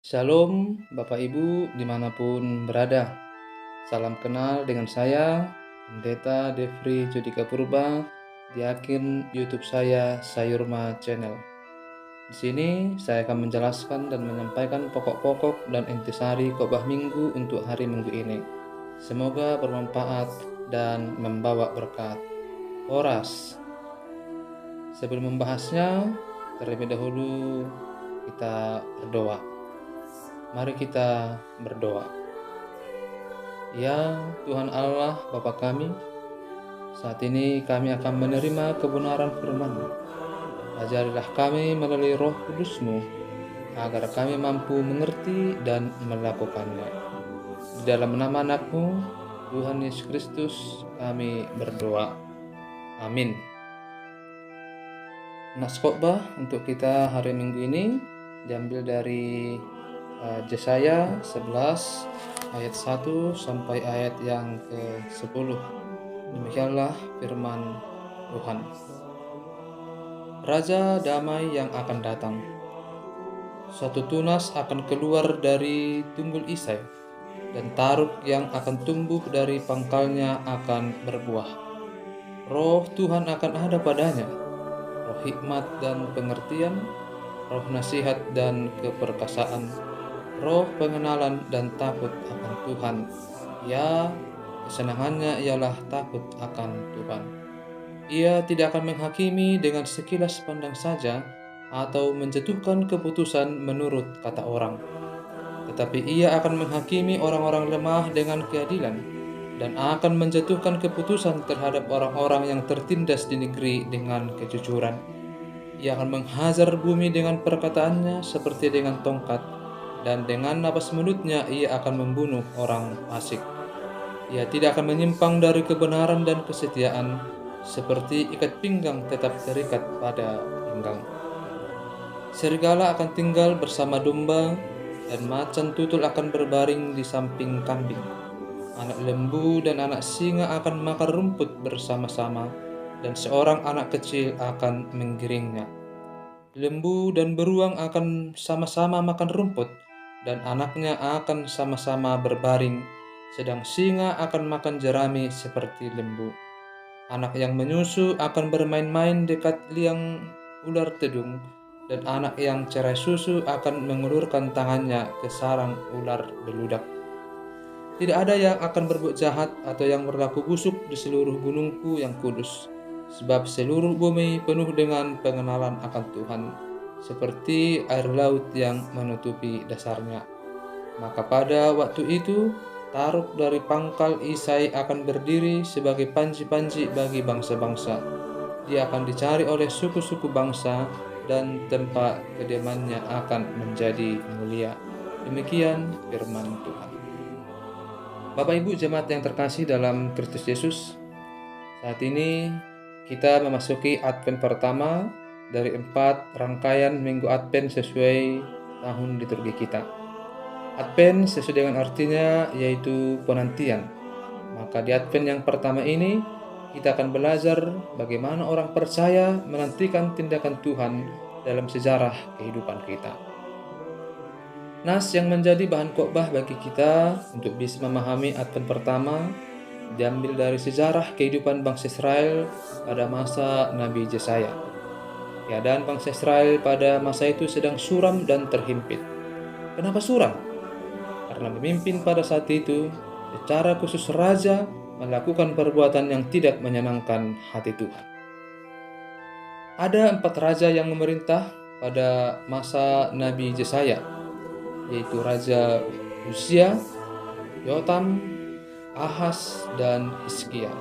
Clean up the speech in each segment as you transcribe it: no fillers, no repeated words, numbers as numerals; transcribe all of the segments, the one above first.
Shalom Bapak Ibu dimanapun berada. Salam kenal dengan saya, Pendeta Devri Judika Purba, di akun YouTube saya Sayurma Channel. Di sini saya akan menjelaskan dan menyampaikan pokok-pokok dan intisari khotbah minggu untuk hari Minggu ini. Semoga bermanfaat dan membawa berkat. Horas. Sebelum membahasnya, terlebih dahulu kita berdoa. Mari kita berdoa. Ya Tuhan Allah Bapa kami, saat ini kami akan menerima kebenaran firman-Mu. Ajarilah kami melalui Roh Kudus-Mu, agar kami mampu mengerti dan melakukannya. Di dalam nama Anak-Mu, Tuhan Yesus Kristus, kami berdoa. Amin. Nas khotbah untuk kita hari Minggu ini diambil dari Yesaya 11 ayat 1 sampai ayat yang ke-10. Demikianlah firman Tuhan. Raja damai yang akan datang. Suatu tunas akan keluar dari tunggul Isai, dan taruk yang akan tumbuh dari pangkalnya akan berbuah. Roh Tuhan akan ada padanya, roh hikmat dan pengertian, roh nasihat dan keperkasaan, roh pengenalan dan takut akan Tuhan. Ya, kesenangannya ialah takut akan Tuhan. Ia tidak akan menghakimi dengan sekilas pandang saja atau menjatuhkan keputusan menurut kata orang. Tetapi ia akan menghakimi orang-orang lemah dengan keadilan dan akan menjatuhkan keputusan terhadap orang-orang yang tertindas di negeri dengan kejujuran. Ia akan menghajar bumi dengan perkataannya seperti dengan tongkat, dan dengan napas mulutnya ia akan membunuh orang fasik. Ia tidak akan menyimpang dari kebenaran dan kesetiaan, seperti ikat pinggang tetap terikat pada pinggang. Serigala akan tinggal bersama domba, dan macan tutul akan berbaring di samping kambing. Anak lembu dan anak singa akan makan rumput bersama-sama, dan seorang anak kecil akan menggiringnya. Lembu dan beruang akan sama-sama makan rumput, dan anaknya akan sama-sama berbaring, sedang singa akan makan jerami seperti lembu. Anak yang menyusu akan bermain-main dekat liang ular tedung, dan anak yang cerai susu akan mengulurkan tangannya ke sarang ular beludak. Tidak ada yang akan berbuat jahat atau yang berlaku busuk di seluruh gunungku yang kudus, sebab seluruh bumi penuh dengan pengenalan akan Tuhan, seperti air laut yang menutupi dasarnya. Maka pada waktu itu, taruk dari pangkal Isai akan berdiri sebagai panji-panji bagi bangsa-bangsa. Dia akan dicari oleh suku-suku bangsa, dan tempat kediamannya akan menjadi mulia. Demikian firman Tuhan. Bapak Ibu jemaat yang terkasih dalam Kristus Yesus, saat ini kita memasuki Advent pertama dari 4 rangkaian minggu Advent sesuai tahun liturgi kita. Advent sesuai dengan artinya yaitu penantian. Maka di Advent yang pertama ini kita akan belajar bagaimana orang percaya menantikan tindakan Tuhan dalam sejarah kehidupan kita. Nas yang menjadi bahan khotbah bagi kita untuk bisa memahami Advent pertama diambil dari sejarah kehidupan bangsa Israel pada masa Nabi Yesaya. Keadaan bangsa Israel pada masa itu sedang suram dan terhimpit. Kenapa suram? Karena pemimpin pada saat itu, secara khusus raja, melakukan perbuatan yang tidak menyenangkan hati Tuhan. Ada 4 raja yang memerintah pada masa Nabi Yesaya, yaitu Raja Uzia, Yotam, Ahaz, dan Hizkia.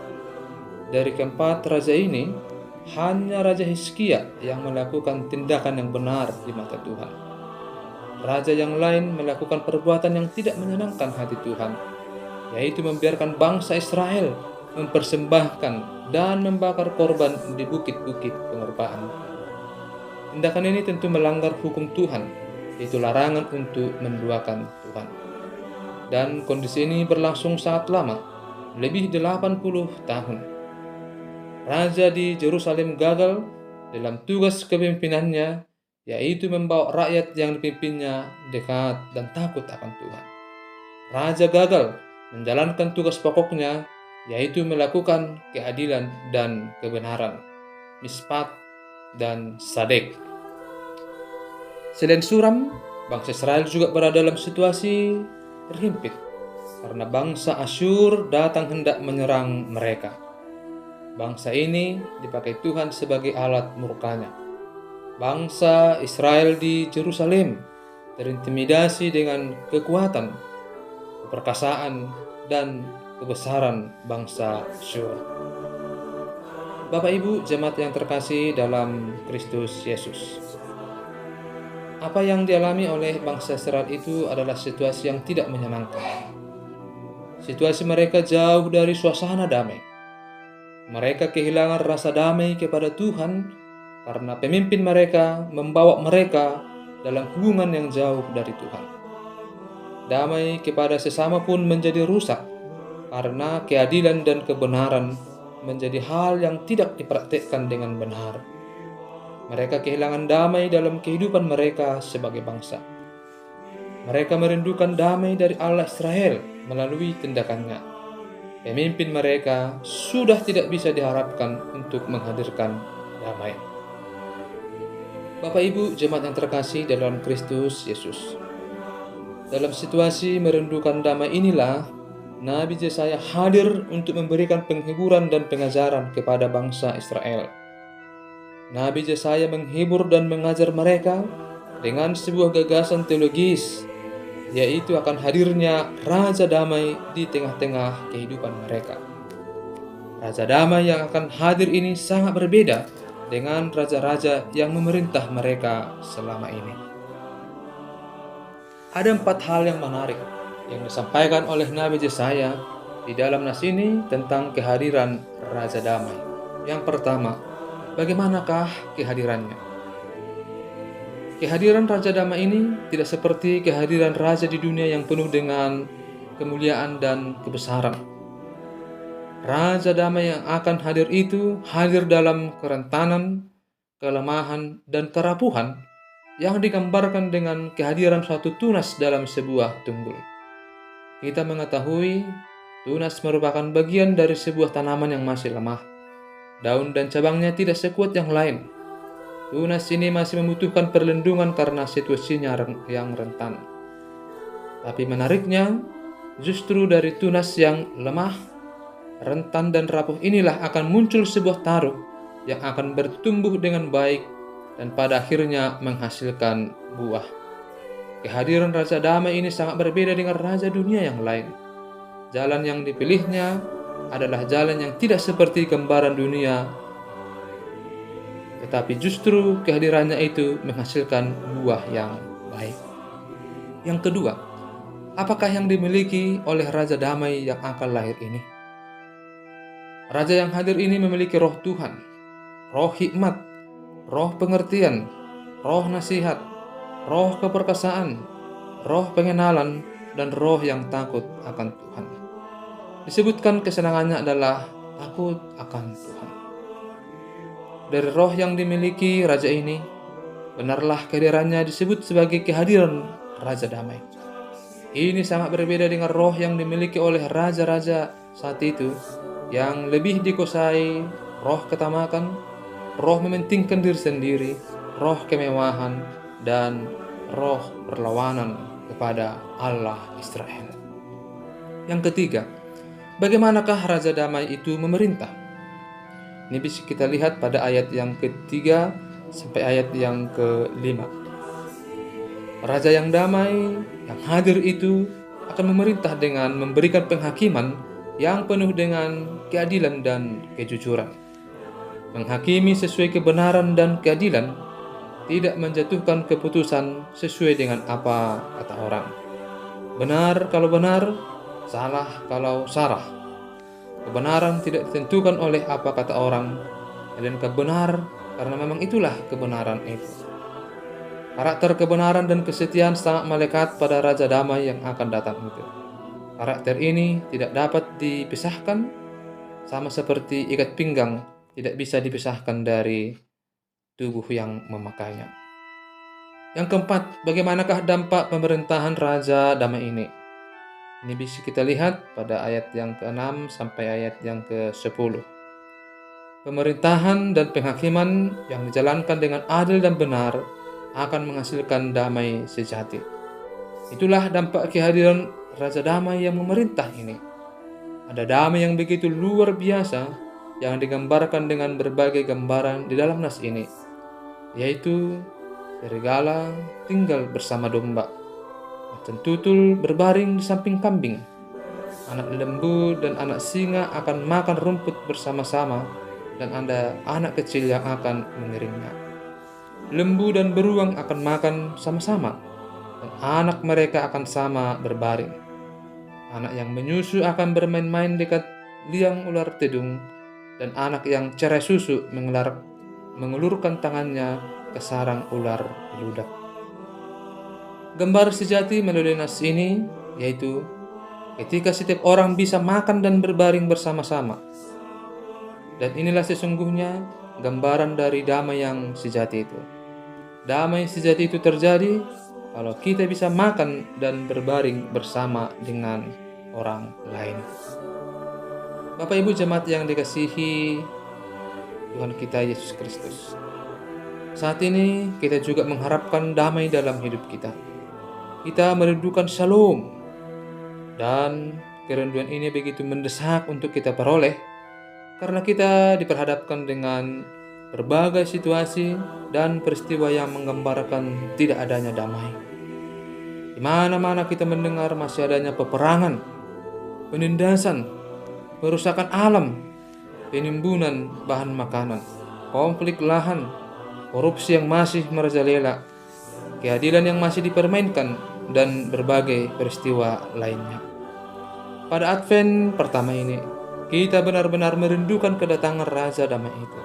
Dari keempat raja ini, hanya Raja Hizkia yang melakukan tindakan yang benar di mata Tuhan. Raja yang lain melakukan perbuatan yang tidak menyenangkan hati Tuhan, yaitu membiarkan bangsa Israel mempersembahkan dan membakar korban di bukit-bukit pengorbanan. Tindakan ini tentu melanggar hukum Tuhan, yaitu larangan untuk menduakan Tuhan. Dan kondisi ini berlangsung sangat lama, lebih 80 tahun. Raja di Yerusalem gagal dalam tugas kepemimpinannya, yaitu membawa rakyat yang dipimpinnya dekat dan takut akan Tuhan. Raja gagal menjalankan tugas pokoknya, yaitu melakukan keadilan dan kebenaran, mispat dan sadek. Selain suram, bangsa Israel juga berada dalam situasi terhimpit karena bangsa Asyur datang hendak menyerang mereka. Bangsa ini dipakai Tuhan sebagai alat murkanya. Bangsa Israel di Yerusalem terintimidasi dengan kekuatan, keperkasaan, dan kebesaran bangsa Asyur. Bapak Ibu jemaat yang terkasih dalam Kristus Yesus, apa yang dialami oleh bangsa Israel itu adalah situasi yang tidak menyenangkan. Situasi mereka jauh dari suasana damai. Mereka kehilangan rasa damai kepada Tuhan karena pemimpin mereka membawa mereka dalam hubungan yang jauh dari Tuhan. Damai kepada sesama pun menjadi rusak karena keadilan dan kebenaran menjadi hal yang tidak dipraktikkan dengan benar. Mereka kehilangan damai dalam kehidupan mereka sebagai bangsa. Mereka merindukan damai dari Allah Israel melalui tindakannya. Pemimpin mereka sudah tidak bisa diharapkan untuk menghadirkan damai. Bapak Ibu jemaat yang terkasih dalam Kristus Yesus, dalam situasi merindukan damai inilah Nabi Yesaya hadir untuk memberikan penghiburan dan pengajaran kepada bangsa Israel. Nabi Yesaya menghibur dan mengajar mereka dengan sebuah gagasan teologis, yaitu akan hadirnya Raja Damai di tengah-tengah kehidupan mereka. Raja Damai yang akan hadir ini sangat berbeda dengan raja-raja yang memerintah mereka selama ini. Ada 4 hal yang menarik yang disampaikan oleh Nabi Yesaya di dalam nas ini tentang kehadiran Raja Damai. Yang pertama, bagaimanakah kehadirannya? Kehadiran Raja Damai ini tidak seperti kehadiran raja di dunia yang penuh dengan kemuliaan dan kebesaran. Raja Damai yang akan hadir itu hadir dalam kerentanan, kelemahan, dan kerapuhan yang digambarkan dengan kehadiran suatu tunas dalam sebuah tunggul. Kita mengetahui tunas merupakan bagian dari sebuah tanaman yang masih lemah. Daun dan cabangnya tidak sekuat yang lain. Tunas ini masih membutuhkan perlindungan karena situasinya yang rentan. Tapi menariknya, justru dari tunas yang lemah, rentan dan rapuh inilah akan muncul sebuah taruk yang akan bertumbuh dengan baik dan pada akhirnya menghasilkan buah. Kehadiran Raja Damai ini sangat berbeda dengan raja dunia yang lain. Jalan yang dipilihnya adalah jalan yang tidak seperti gambaran dunia, tetapi justru kehadirannya itu menghasilkan buah yang baik. Yang kedua, apakah yang dimiliki oleh Raja Damai yang akan lahir ini? Raja yang hadir ini memiliki roh Tuhan, roh hikmat, roh pengertian, roh nasihat, roh keperkasaan, roh pengenalan, dan roh yang takut akan Tuhan. Disebutkan kesenangannya adalah takut akan Tuhan. Dari roh yang dimiliki raja ini, benarlah kehadirannya disebut sebagai kehadiran Raja Damai. Ini sangat berbeda dengan roh yang dimiliki oleh raja-raja saat itu, yang lebih dikuasai roh ketamakan, roh mementingkan diri sendiri, roh kemewahan, dan roh perlawanan kepada Allah Israel. Yang ketiga, bagaimanakah Raja Damai itu memerintah? Ini bisa kita lihat pada ayat yang ketiga sampai ayat yang kelima. Raja yang damai, yang hadir itu akan memerintah dengan memberikan penghakiman yang penuh dengan keadilan dan kejujuran. Menghakimi sesuai kebenaran dan keadilan, tidak menjatuhkan keputusan sesuai dengan apa kata orang. Benar kalau benar, salah kalau salah. Kebenaran tidak ditentukan oleh apa kata orang, dan kebenar karena memang itulah kebenaran itu. Karakter kebenaran dan kesetiaan sangat melekat pada Raja Damai yang akan datang itu. Karakter ini tidak dapat dipisahkan, sama seperti ikat pinggang tidak bisa dipisahkan dari tubuh yang memakainya. Yang keempat, bagaimanakah dampak pemerintahan Raja Damai ini? Ini bisa kita lihat pada ayat yang ke-6 sampai ayat yang ke-10. Pemerintahan dan penghakiman yang dijalankan dengan adil dan benar akan menghasilkan damai sejati. Itulah dampak kehadiran Raja Damai yang memerintah ini. Ada damai yang begitu luar biasa yang digambarkan dengan berbagai gambaran di dalam nas ini, yaitu serigala tinggal bersama domba, macan tutul berbaring di samping kambing, anak lembu dan anak singa akan makan rumput bersama-sama, dan ada anak kecil yang akan mengiringnya. Lembu dan beruang akan makan sama-sama, dan anak mereka akan sama berbaring. Anak yang menyusu akan bermain-main dekat liang ular tedung, dan anak yang cerai susu mengulurkan tangannya ke sarang ular beludak. Gambar sejati melalui nas ini yaitu ketika setiap orang bisa makan dan berbaring bersama-sama. Dan inilah sesungguhnya gambaran dari damai yang sejati itu. Damai sejati itu terjadi kalau kita bisa makan dan berbaring bersama dengan orang lain. Bapak Ibu jemaat yang dikasihi Tuhan kita Yesus Kristus, saat ini kita juga mengharapkan damai dalam hidup kita. Kita merindukan shalom, dan kerinduan ini begitu mendesak untuk kita peroleh karena kita diperhadapkan dengan berbagai situasi dan peristiwa yang menggambarkan tidak adanya damai. Di mana-mana kita mendengar masih adanya peperangan, penindasan, perusakan alam, penimbunan bahan makanan, konflik lahan, korupsi yang masih merajalela, keadilan yang masih dipermainkan, dan berbagai peristiwa lainnya. Pada Advent pertama ini, kita benar-benar merindukan kedatangan Raja Damai itu.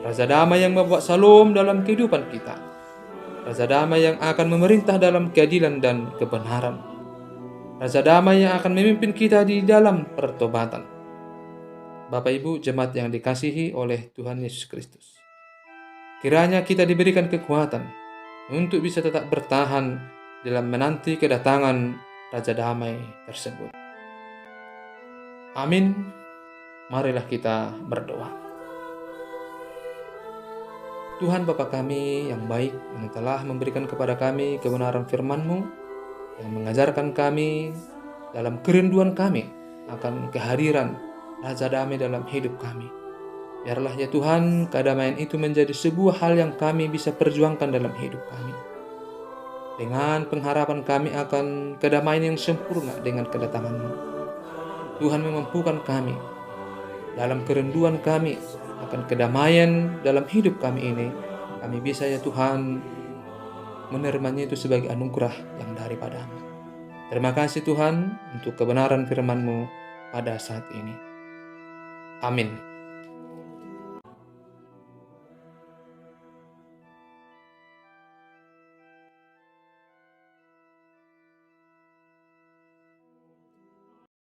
Raja Damai yang membawa shalom dalam kehidupan kita. Raja Damai yang akan memerintah dalam keadilan dan kebenaran. Raja Damai yang akan memimpin kita di dalam pertobatan. Bapak Ibu jemaat yang dikasihi oleh Tuhan Yesus Kristus, kiranya kita diberikan kekuatan untuk bisa tetap bertahan dalam menanti kedatangan Raja Damai tersebut. Amin. Marilah kita berdoa. Tuhan Bapa kami yang baik, yang telah memberikan kepada kami kebenaran firman-Mu, yang mengajarkan kami dalam kerinduan kami akan kehadiran Raja Damai dalam hidup kami. Biarlah ya Tuhan, kedamaian itu menjadi sebuah hal yang kami bisa perjuangkan dalam hidup kami. Dengan pengharapan kami akan kedamaian yang sempurna dengan kedatangan-Mu. Tuhan memampukan kami dalam kerinduan kami akan kedamaian dalam hidup kami ini. Kami bisa ya Tuhan menerimanya itu sebagai anugerah yang daripada-Mu. Terima kasih Tuhan untuk kebenaran firman-Mu pada saat ini. Amin.